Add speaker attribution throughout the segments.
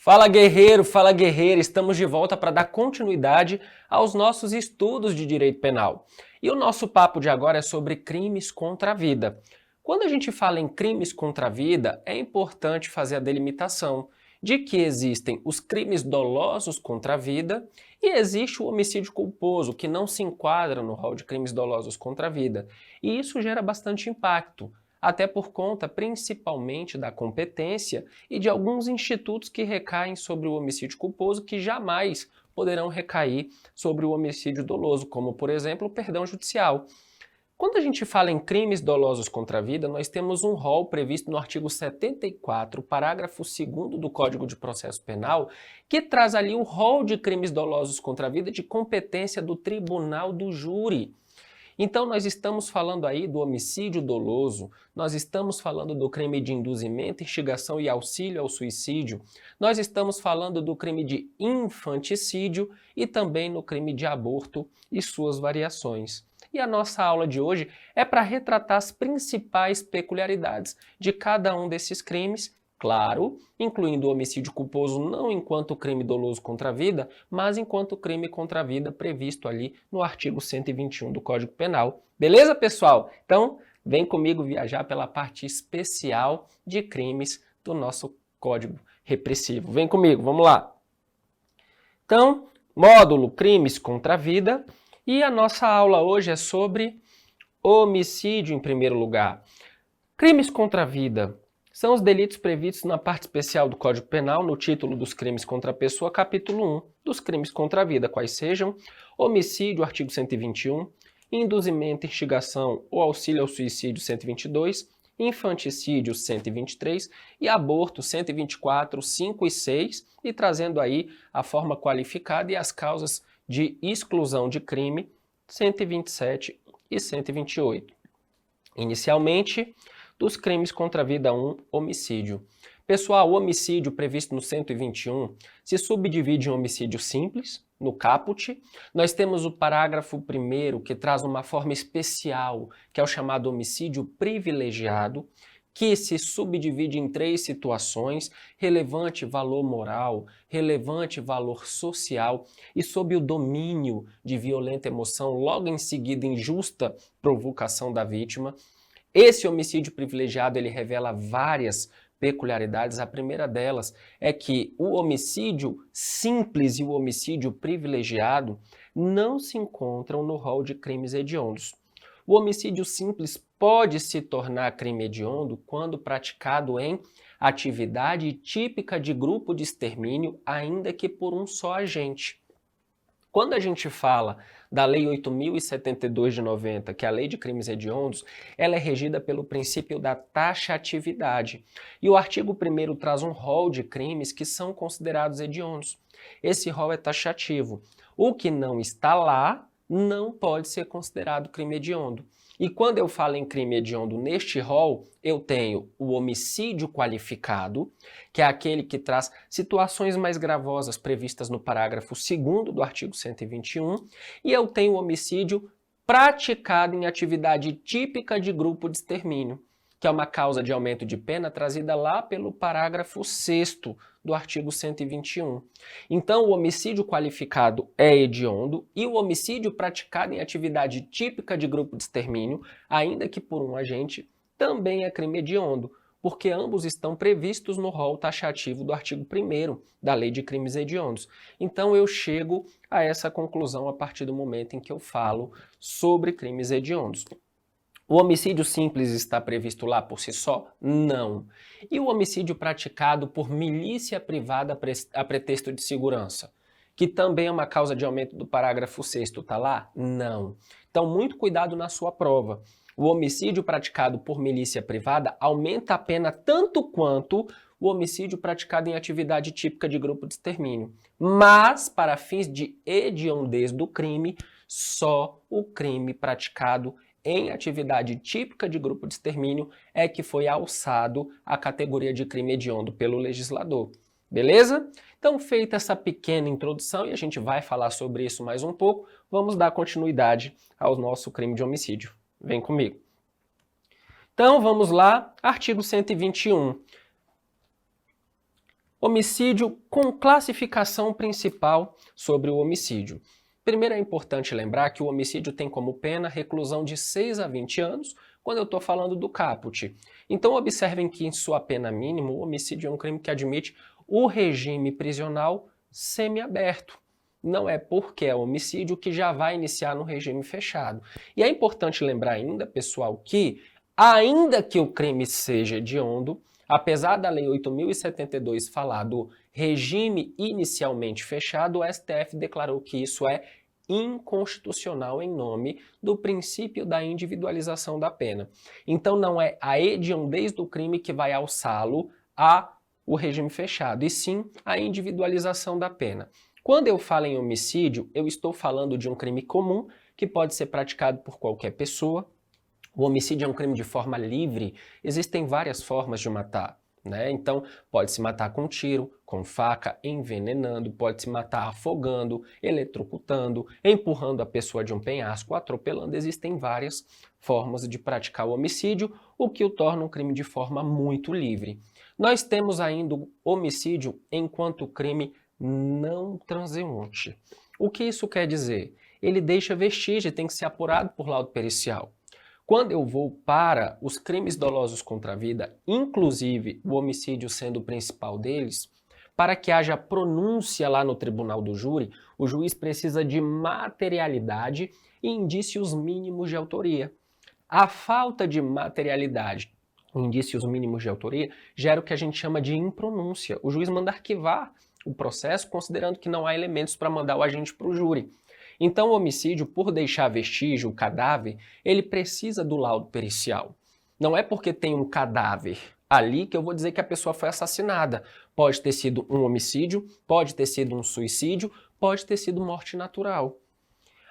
Speaker 1: Fala guerreira, estamos de volta para dar continuidade aos nossos estudos de direito penal. E o nosso papo de agora é sobre crimes contra a vida. Quando a gente fala em crimes contra a vida, é importante fazer a delimitação de que existem os crimes dolosos contra a vida e existe o homicídio culposo, que não se enquadra no rol de crimes dolosos contra a vida. E isso gera bastante impacto, até por conta principalmente da competência e de alguns institutos que recaem sobre o homicídio culposo que jamais poderão recair sobre o homicídio doloso, como, por exemplo, o perdão judicial. Quando a gente fala em crimes dolosos contra a vida, nós temos um rol previsto no artigo 74, parágrafo 2º do Código de Processo Penal, que traz ali o rol de crimes dolosos contra a vida de competência do tribunal do júri. Então, nós estamos falando aí do homicídio doloso, nós estamos falando do crime de induzimento, instigação e auxílio ao suicídio, nós estamos falando do crime de infanticídio e também no crime de aborto e suas variações. E a nossa aula de hoje é para retratar as principais peculiaridades de cada um desses crimes, claro, incluindo o homicídio culposo não enquanto crime doloso contra a vida, mas enquanto crime contra a vida previsto ali no artigo 121 do Código Penal. Beleza, pessoal? Então, vem comigo viajar pela parte especial de crimes do nosso Código Repressivo. Vem comigo, vamos lá. Então, módulo crimes contra a vida, e a nossa aula hoje é sobre homicídio em primeiro lugar. Crimes contra a vida são os delitos previstos na parte especial do Código Penal, no título dos crimes contra a pessoa, capítulo 1 dos crimes contra a vida, quais sejam homicídio, artigo 121, induzimento, instigação ou auxílio ao suicídio, 122, infanticídio, 123 e aborto, 124, 5 e 6, e trazendo aí a forma qualificada e as causas de exclusão de crime, 127 e 128. Inicialmente, dos crimes contra a vida 1, homicídio. Pessoal, o homicídio previsto no 121 se subdivide em homicídio simples, no caput. Nós temos o parágrafo 1º, que traz uma forma especial, que é o chamado homicídio privilegiado, que se subdivide em 3 situações: relevante valor moral, relevante valor social e sob o domínio de violenta emoção, logo em seguida injusta provocação da vítima. Esse homicídio privilegiado ele revela várias peculiaridades. A primeira delas é que o homicídio simples e o homicídio privilegiado não se encontram no rol de crimes hediondos. O homicídio simples pode se tornar crime hediondo quando praticado em atividade típica de grupo de extermínio, ainda que por um só agente. Quando a gente fala da Lei 8.072 de 90, que é a Lei de Crimes Hediondos, ela é regida pelo princípio da taxatividade. E o artigo 1º traz um rol de crimes que são considerados hediondos. Esse rol é taxativo. O que não está lá não pode ser considerado crime hediondo. E quando eu falo em crime hediondo neste rol, eu tenho o homicídio qualificado, que é aquele que traz situações mais gravosas previstas no parágrafo 2º do artigo 121, e eu tenho o homicídio praticado em atividade típica de grupo de extermínio, que é uma causa de aumento de pena trazida lá pelo parágrafo 6º do artigo 121. Então, o homicídio qualificado é hediondo e o homicídio praticado em atividade típica de grupo de extermínio, ainda que por um agente, também é crime hediondo, porque ambos estão previstos no rol taxativo do artigo 1º da Lei de Crimes Hediondos. Então, eu chego a essa conclusão a partir do momento em que eu falo sobre crimes hediondos. O homicídio simples está previsto lá por si só? Não. E o homicídio praticado por milícia privada a pretexto de segurança? Que também é uma causa de aumento do parágrafo 6º, está lá? Não. Então, muito cuidado na sua prova. O homicídio praticado por milícia privada aumenta a pena tanto quanto o homicídio praticado em atividade típica de grupo de extermínio. Mas, para fins de hediondez do crime, só o crime praticado em atividade típica de grupo de extermínio é que foi alçado à categoria de crime hediondo pelo legislador. Beleza? Então, feita essa pequena introdução, e a gente vai falar sobre isso mais um pouco, vamos dar continuidade ao nosso crime de homicídio. Vem comigo. Então, vamos lá, artigo 121. Homicídio com classificação principal sobre o homicídio. Primeiro é importante lembrar que o homicídio tem como pena reclusão de 6 a 20 anos, quando eu estou falando do caput. Então observem que em sua pena mínima, o homicídio é um crime que admite o regime prisional semiaberto. Não é porque é homicídio que já vai iniciar no regime fechado. E é importante lembrar ainda, pessoal, que ainda que o crime seja hediondo, apesar da Lei 8.072 falar do regime inicialmente fechado, o STF declarou que isso é inconstitucional em nome do princípio da individualização da pena. Então não é a hediondez do crime que vai alçá-lo ao regime fechado, e sim a individualização da pena. Quando eu falo em homicídio, eu estou falando de um crime comum que pode ser praticado por qualquer pessoa. O homicídio é um crime de forma livre. Existem várias formas de matar, né? Então, pode se matar com tiro, com faca, envenenando, pode se matar afogando, eletrocutando, empurrando a pessoa de um penhasco, atropelando. Existem várias formas de praticar o homicídio, o que o torna um crime de forma muito livre. Nós temos ainda o homicídio enquanto crime não transeunte. O que isso quer dizer? Ele deixa vestígio e tem que ser apurado por laudo pericial. Quando eu vou para os crimes dolosos contra a vida, inclusive o homicídio sendo o principal deles, para que haja pronúncia lá no tribunal do júri, o juiz precisa de materialidade e indícios mínimos de autoria. A falta de materialidade, indícios mínimos de autoria, gera o que a gente chama de impronúncia. O juiz manda arquivar o processo, considerando que não há elementos para mandar o agente para o júri. Então o homicídio, por deixar vestígio, o cadáver, ele precisa do laudo pericial. Não é porque tem um cadáver ali que eu vou dizer que a pessoa foi assassinada. Pode ter sido um homicídio, pode ter sido um suicídio, pode ter sido morte natural.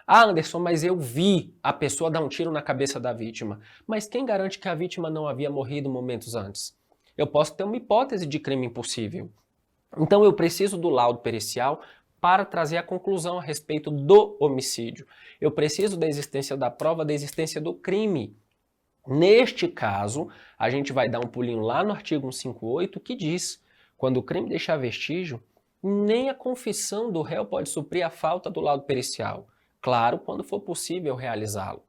Speaker 1: Ah, Anderson, mas eu vi a pessoa dar um tiro na cabeça da vítima. Mas quem garante que a vítima não havia morrido momentos antes? Eu posso ter uma hipótese de crime impossível. Então eu preciso do laudo pericial para trazer a conclusão a respeito do homicídio. Eu preciso da existência da prova, da existência do crime. Neste caso, a gente vai dar um pulinho lá no artigo 158 que diz: quando o crime deixar vestígio, nem a confissão do réu pode suprir a falta do laudo pericial. Claro, quando for possível realizá-lo.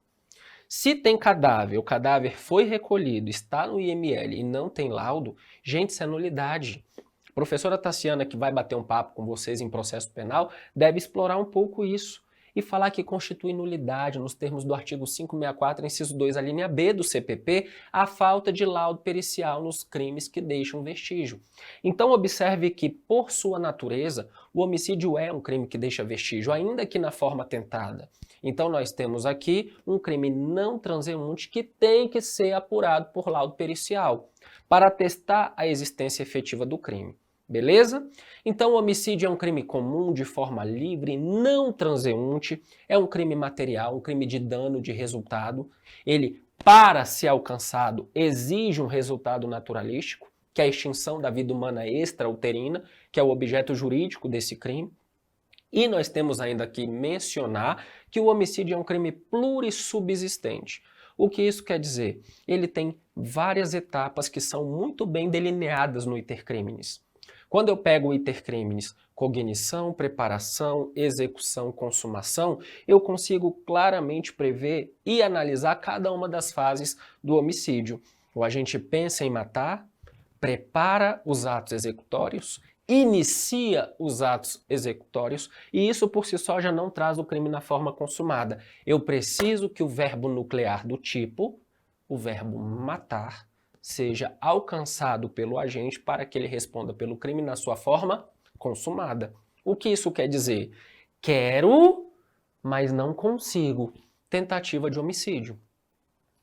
Speaker 1: Se tem cadáver, o cadáver foi recolhido, está no IML e não tem laudo, gente, isso é nulidade. A professora Tassiana, que vai bater um papo com vocês em processo penal, deve explorar um pouco isso e falar que constitui nulidade, nos termos do artigo 564, inciso 2, a linha B do CPP, a falta de laudo pericial nos crimes que deixam vestígio. Então observe que, por sua natureza, o homicídio é um crime que deixa vestígio, ainda que na forma tentada. Então nós temos aqui um crime não transeunte que tem que ser apurado por laudo pericial, para atestar a existência efetiva do crime. Beleza? Então o homicídio é um crime comum, de forma livre, não transeunte, é um crime material, um crime de dano de resultado. Ele, para ser alcançado, exige um resultado naturalístico, que é a extinção da vida humana extrauterina, que é o objeto jurídico desse crime. E nós temos ainda que mencionar que o homicídio é um crime plurissubsistente. O que isso quer dizer? Ele tem várias etapas que são muito bem delineadas no iter criminis. Quando eu pego o iter criminis, cognição, preparação, execução, consumação, eu consigo claramente prever e analisar cada uma das fases do homicídio. O agente pensa em matar, prepara os atos executórios, inicia os atos executórios, e isso por si só já não traz o crime na forma consumada. Eu preciso que o verbo nuclear do tipo, o verbo matar, seja alcançado pelo agente para que ele responda pelo crime na sua forma consumada. O que isso quer dizer? Quero, mas não consigo. Tentativa de homicídio.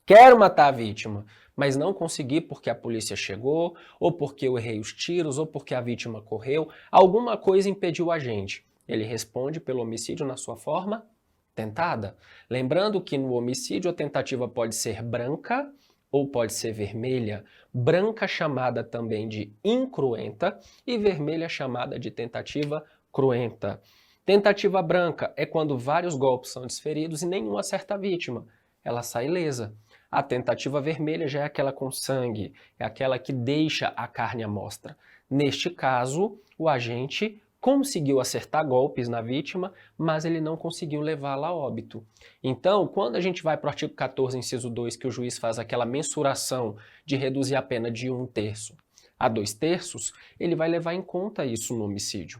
Speaker 1: Quero matar a vítima, mas não consegui porque a polícia chegou, ou porque eu errei os tiros, ou porque a vítima correu. Alguma coisa impediu o agente. Ele responde pelo homicídio na sua forma tentada. Lembrando que no homicídio a tentativa pode ser branca ou pode ser vermelha. Branca chamada também de incruenta e vermelha chamada de tentativa cruenta. Tentativa branca é quando vários golpes são desferidos e nenhum acerta a vítima. Ela sai ilesa. A tentativa vermelha já é aquela com sangue, é aquela que deixa a carne à mostra. Neste caso, o agente conseguiu acertar golpes na vítima, mas ele não conseguiu levá-la a óbito. Então, quando a gente vai para o artigo 14, inciso 2, que o juiz faz aquela mensuração de reduzir a pena de 1/3 a 2/3, ele vai levar em conta isso no homicídio.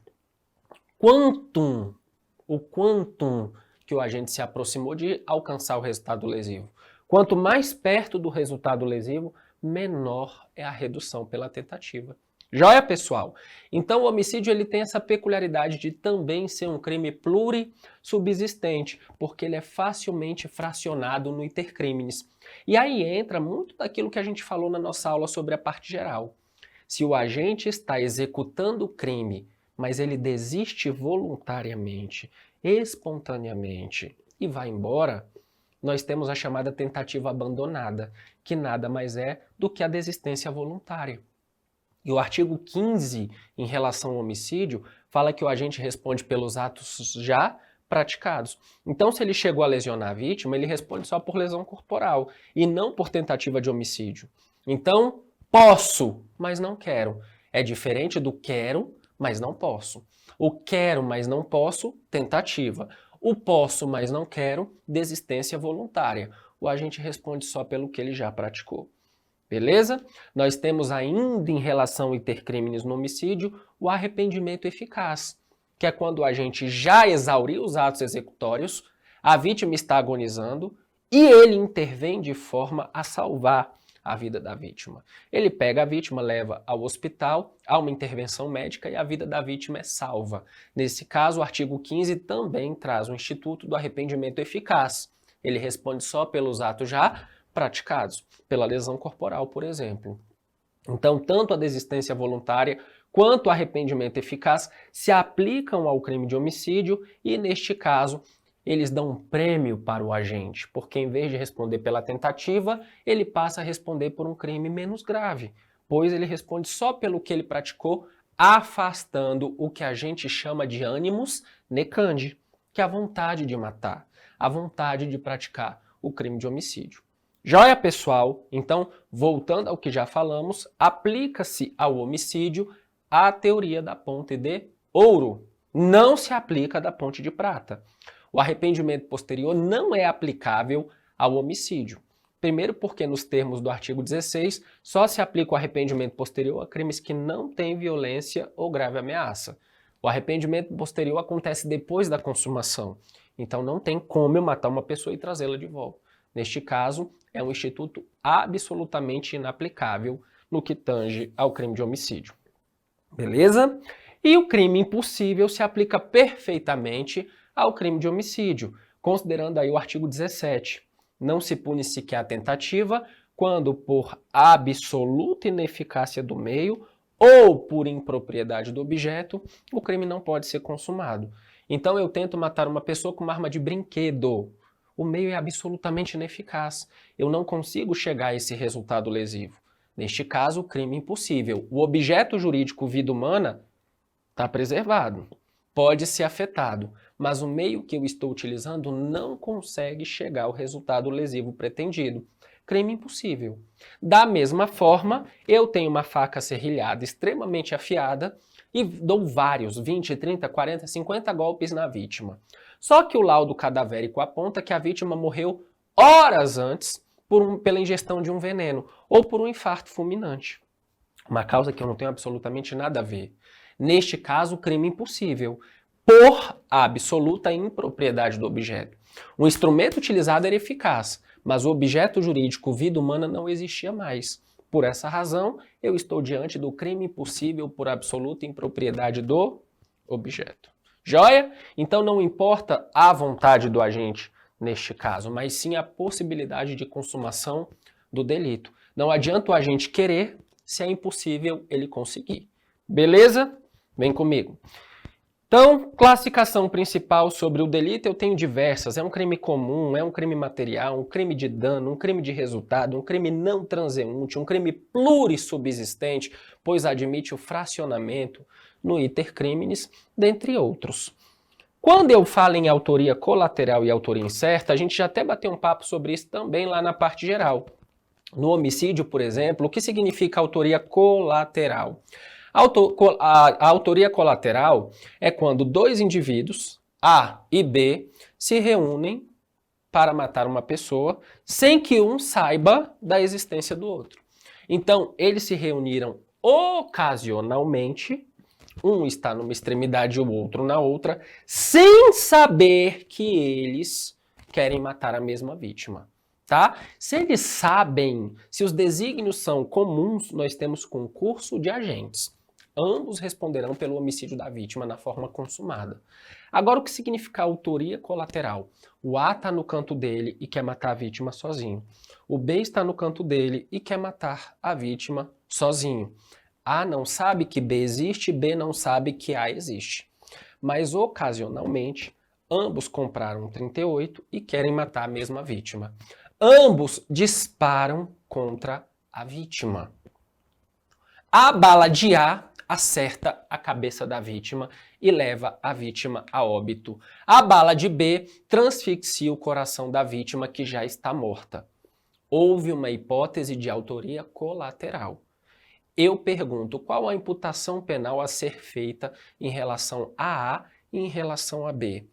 Speaker 1: O quantum que o agente se aproximou de alcançar o resultado lesivo. Quanto mais perto do resultado lesivo, menor é a redução pela tentativa. Joia, pessoal? Então, o homicídio ele tem essa peculiaridade de também ser um crime plurissubsistente, porque ele é facilmente fracionado no iter criminis. E aí entra muito daquilo que a gente falou na nossa aula sobre a parte geral. Se o agente está executando o crime, mas ele desiste voluntariamente, espontaneamente e vai embora, nós temos a chamada tentativa abandonada, que nada mais é do que a desistência voluntária. E o artigo 15, em relação ao homicídio, fala que o agente responde pelos atos já praticados. Então, se ele chegou a lesionar a vítima, ele responde só por lesão corporal e não por tentativa de homicídio. Então, posso, mas não quero. É diferente do quero, mas não posso. O quero, mas não posso, tentativa. O posso, mas não quero, desistência voluntária. O agente responde só pelo que ele já praticou. Beleza? Nós temos ainda em relação ao iter criminis no homicídio o arrependimento eficaz, que é quando o agente já exauriu os atos executórios, a vítima está agonizando e ele intervém de forma a salvar a vida da vítima. Ele pega a vítima, leva ao hospital, há uma intervenção médica e a vida da vítima é salva. Nesse caso, o artigo 15 também traz o instituto do arrependimento eficaz. Ele responde só pelos atos já praticados, pela lesão corporal, por exemplo. Então, tanto a desistência voluntária quanto o arrependimento eficaz se aplicam ao crime de homicídio e, neste caso, eles dão um prêmio para o agente, porque em vez de responder pela tentativa, ele passa a responder por um crime menos grave, pois ele responde só pelo que ele praticou, afastando o que a gente chama de animus necandi, que é a vontade de matar, a vontade de praticar o crime de homicídio. Joia, pessoal? Então, voltando ao que já falamos, aplica-se ao homicídio a teoria da ponte de ouro. Não se aplica da ponte de prata. O arrependimento posterior não é aplicável ao homicídio. Primeiro porque nos termos do artigo 16, só se aplica o arrependimento posterior a crimes que não têm violência ou grave ameaça. O arrependimento posterior acontece depois da consumação. Então não tem como eu matar uma pessoa e trazê-la de volta. Neste caso, é um instituto absolutamente inaplicável no que tange ao crime de homicídio. Beleza? E o crime impossível se aplica perfeitamente ao crime de homicídio, considerando aí o artigo 17. Não se pune sequer a tentativa quando por absoluta ineficácia do meio ou por impropriedade do objeto, o crime não pode ser consumado. Então eu tento matar uma pessoa com uma arma de brinquedo. O meio é absolutamente ineficaz. Eu não consigo chegar a esse resultado lesivo. Neste caso, crime impossível. O objeto jurídico vida humana está preservado, pode ser afetado, mas o meio que eu estou utilizando não consegue chegar ao resultado lesivo pretendido. Crime impossível. Da mesma forma, eu tenho uma faca serrilhada extremamente afiada e dou vários, 20, 30, 40, 50 golpes na vítima. Só que o laudo cadavérico aponta que a vítima morreu horas antes pela ingestão de um veneno ou por um infarto fulminante. Uma causa que eu não tenho absolutamente nada a ver. Neste caso, crime impossível, por absoluta impropriedade do objeto. O instrumento utilizado era eficaz, mas o objeto jurídico vida humana não existia mais. Por essa razão, eu estou diante do crime impossível por absoluta impropriedade do objeto. Joia? Então não importa a vontade do agente neste caso, mas sim a possibilidade de consumação do delito. Não adianta o agente querer se é impossível ele conseguir. Beleza? Vem comigo. Então, classificação principal sobre o delito eu tenho diversas. É um crime comum, é um crime material, um crime de dano, um crime de resultado, um crime não transeunte, um crime plurissubsistente, pois admite o fracionamento no iter criminis, dentre outros. Quando eu falo em autoria colateral e autoria incerta, a gente já até bateu um papo sobre isso também lá na parte geral. No homicídio, por exemplo, o que significa autoria colateral? A autoria colateral é quando dois indivíduos, A e B, se reúnem para matar uma pessoa sem que um saiba da existência do outro. Então, eles se reuniram ocasionalmente, um está numa extremidade e o outro na outra, sem saber que eles querem matar a mesma vítima. Tá? Se eles sabem, se os desígnios são comuns, nós temos concurso de agentes. Ambos responderão pelo homicídio da vítima na forma consumada. Agora, o que significa autoria colateral? O A está no canto dele e quer matar a vítima sozinho. O B está no canto dele e quer matar a vítima sozinho. A não sabe que B existe, B não sabe que A existe. Mas, ocasionalmente, ambos compraram 38 e querem matar a mesma vítima. Ambos disparam contra a vítima. A bala de A acerta a cabeça da vítima e leva a vítima a óbito. A bala de B transfixia o coração da vítima que já está morta. Houve uma hipótese de autoria colateral. Eu pergunto, qual a imputação penal a ser feita em relação a A e em relação a B?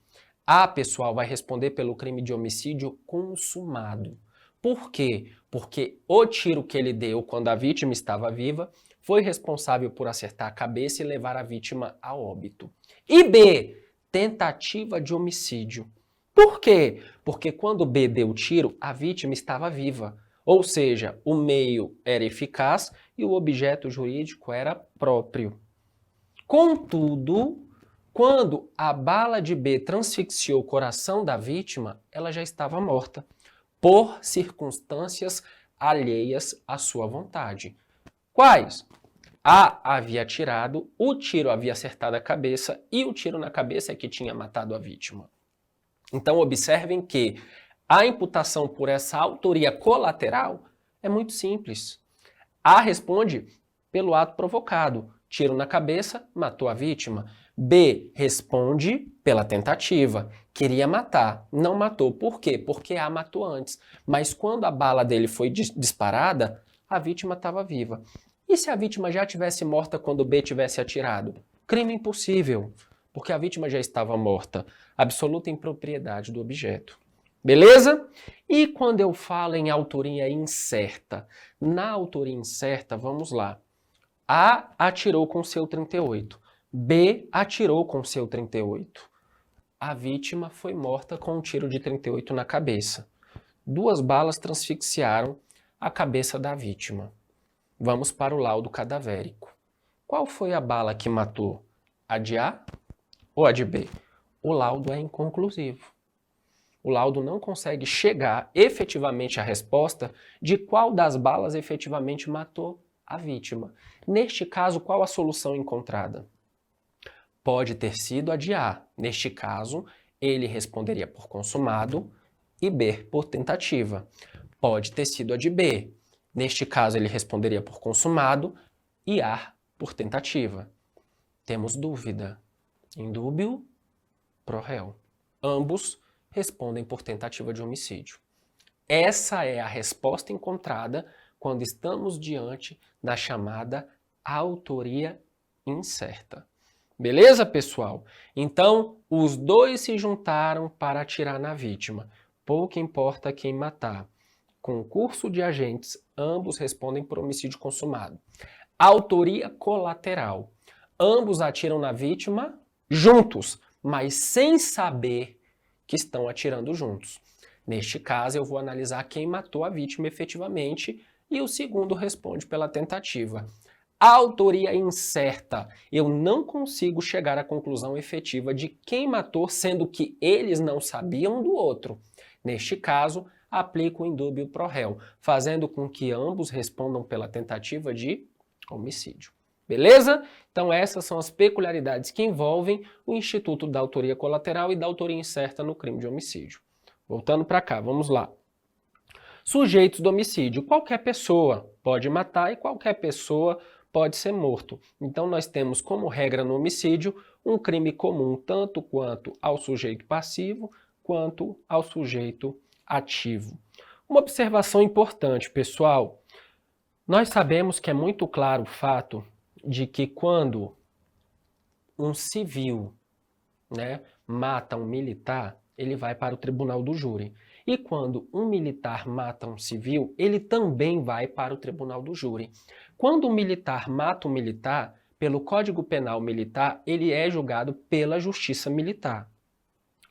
Speaker 1: A, pessoal, vai responder pelo crime de homicídio consumado. Por quê? Porque o tiro que ele deu quando a vítima estava viva foi responsável por acertar a cabeça e levar a vítima a óbito. E B, tentativa de homicídio. Por quê? Porque quando B deu o tiro, a vítima estava viva. Ou seja, o meio era eficaz e o objeto jurídico era próprio. Contudo, quando a bala de B transfixiou o coração da vítima, ela já estava morta, por circunstâncias alheias à sua vontade. Quais? A havia atirado, o tiro havia acertado a cabeça e o tiro na cabeça é que tinha matado a vítima. Então observem que a imputação por essa autoria colateral é muito simples. A responde pelo ato provocado. Tiro na cabeça, matou a vítima. B responde pela tentativa. Queria matar, não matou. Por quê? Porque A matou antes. Mas quando a bala dele foi disparada, a vítima estava viva. E se a vítima já tivesse morta quando B tivesse atirado? Crime impossível, porque a vítima já estava morta. Absoluta impropriedade do objeto. Beleza? E quando eu falo em autoria incerta? Na autoria incerta, vamos lá. A atirou com seu 38. B atirou com seu 38. A vítima foi morta com um tiro de 38 na cabeça. 2 balas transfixiaram a cabeça da vítima. Vamos para o laudo cadavérico. Qual foi a bala que matou? A de A ou a de B? O laudo é inconclusivo. O laudo não consegue chegar efetivamente à resposta de qual das balas efetivamente matou a vítima. Neste caso, qual a solução encontrada? Pode ter sido a de A. Neste caso, ele responderia por consumado e B por tentativa. Pode ter sido a de B. Neste caso, ele responderia por consumado e A por tentativa. Temos dúvida. Indúbio pro réu. Ambos respondem por tentativa de homicídio. Essa é a resposta encontrada quando estamos diante da chamada autoria incerta. Beleza, pessoal? Então, os dois se juntaram para atirar na vítima. Pouco importa quem matar. Concurso de agentes, ambos respondem por homicídio consumado. Autoria colateral. Ambos atiram na vítima juntos, mas sem saber que estão atirando juntos. Neste caso, eu vou analisar quem matou a vítima efetivamente e o segundo responde pela tentativa. Autoria incerta. Eu não consigo chegar à conclusão efetiva de quem matou, sendo que eles não sabiam do outro. Neste caso, aplico o indúbio pro réu, fazendo com que ambos respondam pela tentativa de homicídio. Beleza? Então essas são as peculiaridades que envolvem o Instituto da Autoria Colateral e da Autoria Incerta no crime de homicídio. Voltando para cá, vamos lá. Sujeitos do homicídio. Qualquer pessoa pode matar e qualquer pessoa pode ser morto. Então nós temos como regra no homicídio um crime comum tanto quanto ao sujeito passivo quanto ao sujeito ativo. Uma observação importante, pessoal. Nós sabemos que é muito claro o fato de que quando um civil, né, mata um militar, ele vai para o tribunal do júri. E quando um militar mata um civil, ele também vai para o tribunal do júri. Quando um militar mata um militar, pelo Código Penal Militar, ele é julgado pela Justiça Militar.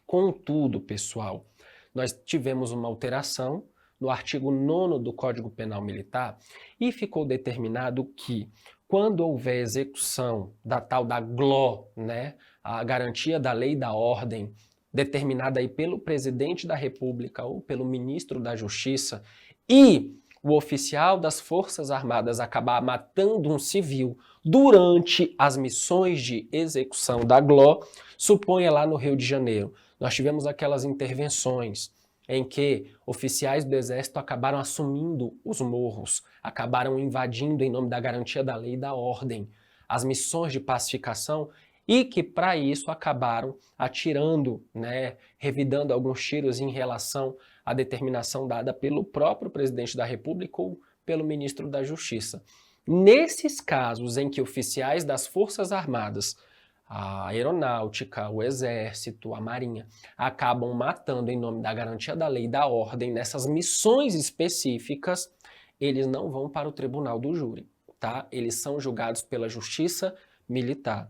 Speaker 1: Contudo, pessoal, nós tivemos uma alteração no artigo 9º do Código Penal Militar e ficou determinado que quando houver execução da tal da GLO, né, a garantia da lei e da ordem, determinada aí pelo presidente da República ou pelo ministro da Justiça, e o oficial das Forças Armadas acabar matando um civil durante as missões de execução da GLO, suponha lá no Rio de Janeiro, nós tivemos aquelas intervenções em que oficiais do Exército acabaram assumindo os morros, acabaram invadindo em nome da garantia da lei e da ordem as missões de pacificação e que para isso acabaram atirando, né, revidando alguns tiros em relação à determinação dada pelo próprio presidente da República ou pelo ministro da Justiça. Nesses casos em que oficiais das Forças Armadas, a Aeronáutica, o Exército, a Marinha, acabam matando em nome da garantia da lei e da ordem nessas missões específicas, eles não vão para o tribunal do júri, tá? Eles são julgados pela Justiça Militar.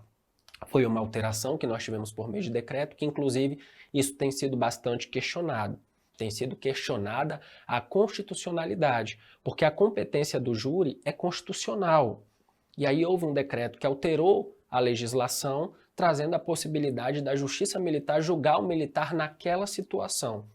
Speaker 1: Foi uma alteração que nós tivemos por meio de decreto, que inclusive isso tem sido bastante questionado. Tem sido questionada a constitucionalidade, porque a competência do júri é constitucional. E aí houve um decreto que alterou a legislação, trazendo a possibilidade da Justiça Militar julgar o militar naquela situação.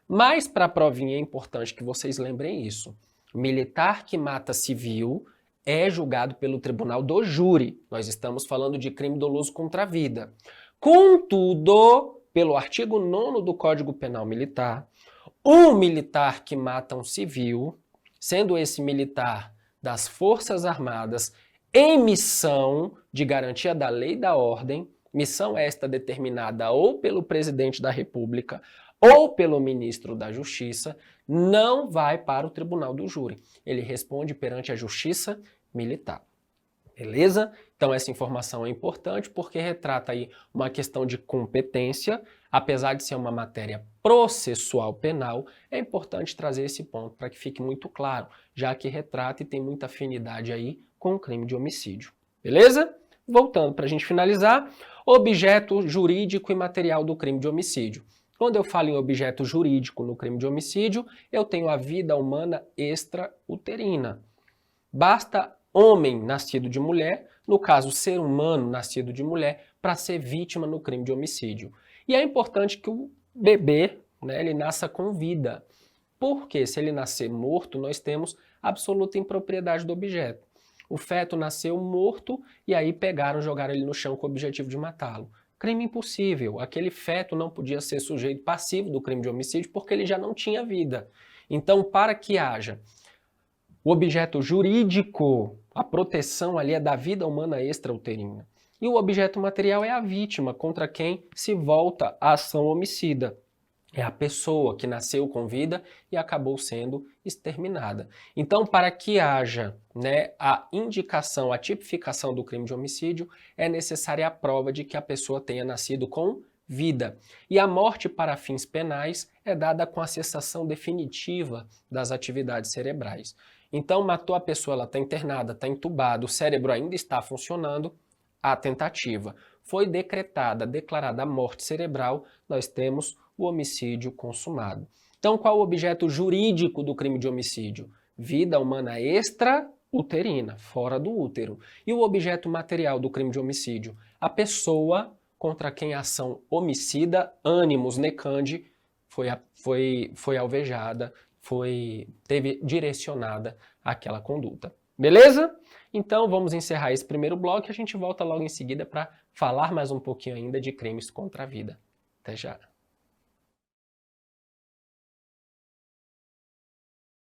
Speaker 1: Mas para a provinha é importante que vocês lembrem isso. Militar que mata civil é julgado pelo tribunal do júri. Nós estamos falando de crime doloso contra a vida. Contudo, pelo artigo 9º do Código Penal Militar, um militar que mata um civil, sendo esse militar das Forças Armadas, em missão de garantia da lei e da ordem, missão esta determinada ou pelo presidente da República ou pelo ministro da Justiça, não vai para o tribunal do júri. Ele responde perante a Justiça Militar. Beleza? Então essa informação é importante porque retrata aí uma questão de competência, apesar de ser uma matéria processual penal, é importante trazer esse ponto para que fique muito claro, já que retrata e tem muita afinidade aí com o crime de homicídio. Beleza? Voltando para a gente finalizar, objeto jurídico e material do crime de homicídio. Quando eu falo em objeto jurídico no crime de homicídio, eu tenho a vida humana extrauterina. Basta homem nascido de mulher, no caso ser humano nascido de mulher, para ser vítima no crime de homicídio. E é importante que o bebê, né, ele nasça com vida, porque se ele nascer morto, nós temos absoluta impropriedade do objeto. O feto nasceu morto e aí pegaram, jogaram ele no chão com o objetivo de matá-lo. Crime impossível. Aquele feto não podia ser sujeito passivo do crime de homicídio porque ele já não tinha vida. Então, para que haja o objeto jurídico, a proteção ali é da vida humana extrauterina. E o objeto material é a vítima contra quem se volta a ação homicida. É a pessoa que nasceu com vida e acabou sendo exterminada. Então, para que haja, né, a indicação, a tipificação do crime de homicídio, é necessária a prova de que a pessoa tenha nascido com vida. E a morte para fins penais é dada com a cessação definitiva das atividades cerebrais. Então, matou a pessoa, ela está internada, está entubada, o cérebro ainda está funcionando, a tentativa. Foi declarada a morte cerebral, nós temos o homicídio consumado. Então, qual o objeto jurídico do crime de homicídio? Vida humana extrauterina, fora do útero. E o objeto material do crime de homicídio? A pessoa contra quem a ação homicida, animus necandi, foi alvejada, teve direcionada aquela conduta. Beleza? Então, vamos encerrar esse primeiro bloco e a gente volta logo em seguida para falar mais um pouquinho ainda de crimes contra a vida. Até já!